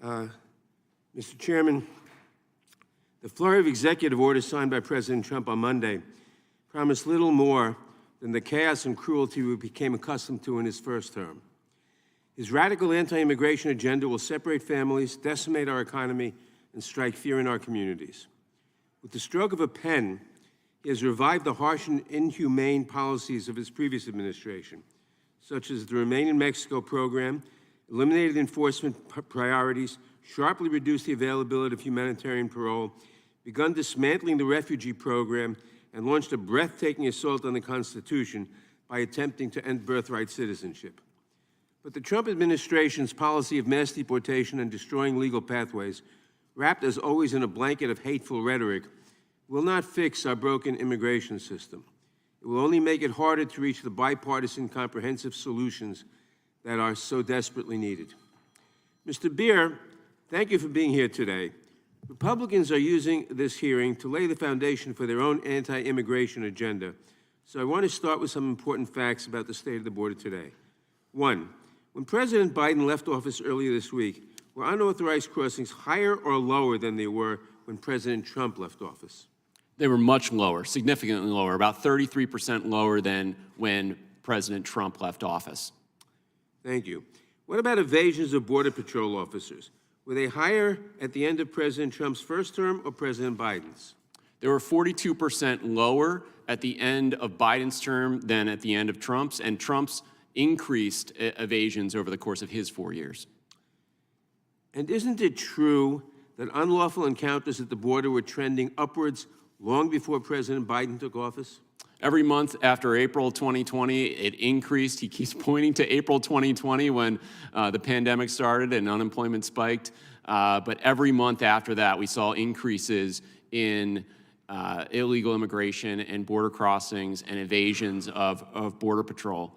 Mr. Chairman, the flurry of executive orders signed by President Trump on Monday promised little more than the chaos and cruelty we became accustomed to in his first term. His radical anti-immigration agenda will separate families, decimate our economy, and strike fear in our communities. With the stroke of a pen, he has revived the harsh and inhumane policies of his previous administration, such as the Remain in Mexico program, eliminated enforcement priorities, sharply reduced the availability of humanitarian parole, begun dismantling the refugee program, and launched a breathtaking assault on the Constitution by attempting to end birthright citizenship. But the Trump administration's policy of mass deportation and destroying legal pathways, wrapped as always in a blanket of hateful rhetoric, will not fix our broken immigration system. It will only make it harder to reach the bipartisan, comprehensive solutions that are so desperately needed. Mr. Beer, thank you for being here today. Republicans are using this hearing to lay the foundation for their own anti-immigration agenda. So I want to start with some important facts about the state of the border today. One, when President Biden left office earlier this week, were unauthorized crossings higher or lower than they were when President Trump left office? They were much lower, significantly lower, about 33% lower than when President Trump left office. Thank you. What about evasions of Border Patrol officers? Were they higher at the end of President Trump's first term or President Biden's? They were 42% lower at the end of Biden's term than at the end of Trump's, and Trump's increased evasions over the course of his 4 years. And isn't it true that unlawful encounters at the border were trending upwards long before President Biden took office? Every month after April 2020, it increased. He keeps pointing to April 2020 when the pandemic started and unemployment spiked. But every month after that, we saw increases in illegal immigration and border crossings and evasions of Border Patrol.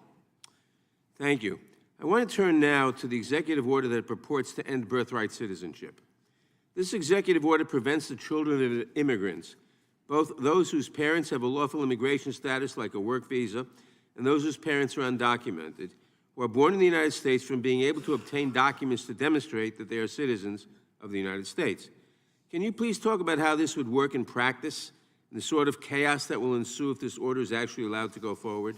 Thank you. I want to turn now to the executive order that purports to end birthright citizenship. This executive order prevents the children of immigrants, both those whose parents have a lawful immigration status like a work visa and those whose parents are undocumented, who are born in the United States, from being able to obtain documents to demonstrate that they are citizens of the United States. Can you please talk about how this would work in practice and the sort of chaos that will ensue if this order is actually allowed to go forward?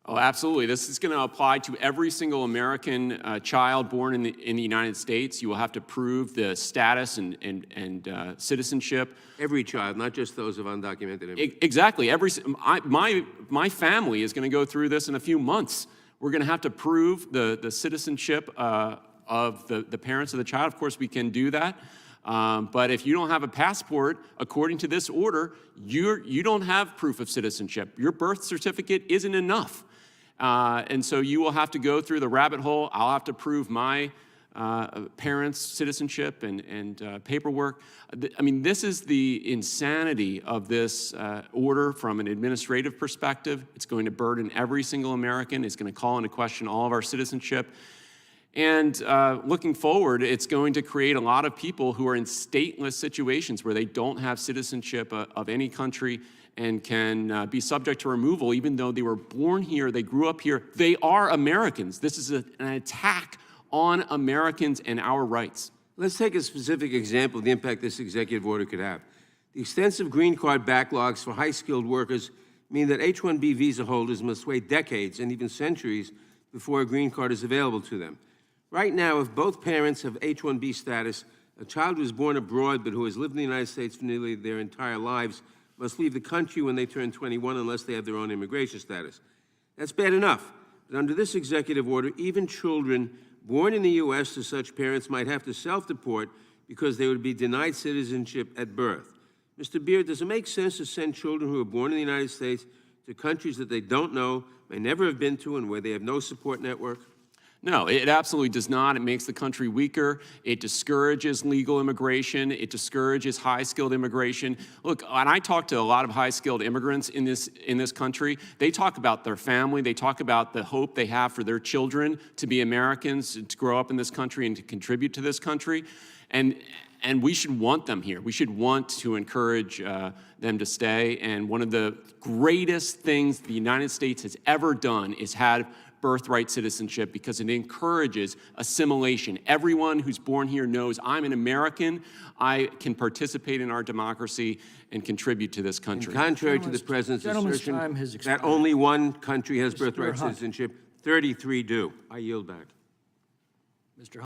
Oh, absolutely. This is going to apply to every single American child born in the United States. You will have to prove the status and citizenship. Every child, not just those of undocumented immigrants. Exactly. My family is going to go through this in a few months. We're going to have to prove the citizenship of the parents of the child. Of course, we can do that. But if you don't have a passport, according to this order, you don't have proof of citizenship. Your birth certificate isn't enough. And so you will have to go through the rabbit hole. I'll have to prove my parents' citizenship and paperwork. I mean, this is the insanity of this order from an administrative perspective. It's going to burden every single American. It's going to call into question all of our citizenship. And looking forward, it's going to create a lot of people who are in stateless situations where they don't have citizenship of any country and can be subject to removal even though they were born here, they grew up here. They are Americans. This is an attack on Americans and our rights. Let's take a specific example of the impact this executive order could have. The extensive green card backlogs for high-skilled workers mean that H-1B visa holders must wait decades and even centuries before a green card is available to them. Right now, if both parents have H-1B status, a child who is born abroad but who has lived in the United States for nearly their entire lives must leave the country when they turn 21 unless they have their own immigration status. That's bad enough. But under this executive order, even children born in the U.S. to such parents might have to self-deport because they would be denied citizenship at birth. Mr. Beard, does it make sense to send children who are born in the United States to countries that they don't know, may never have been to, and where they have no support network? No, it absolutely does not. It makes the country weaker. It discourages legal immigration. It discourages high-skilled immigration. Look, when I talk to a lot of high-skilled immigrants in this country, they talk about their family. They talk about the hope they have for their children to be Americans, to grow up in this country and to contribute to this country. And we should want them here. We should want to encourage them to stay. And one of the greatest things the United States has ever done is had birthright citizenship because it encourages assimilation. Everyone who's born here knows I'm an American, I can participate in our democracy and contribute to this country. Contrary to the president's Gentleman's assertion time has that expired. only one country has birthright Hunt. citizenship, 33 do. I yield back. Mr.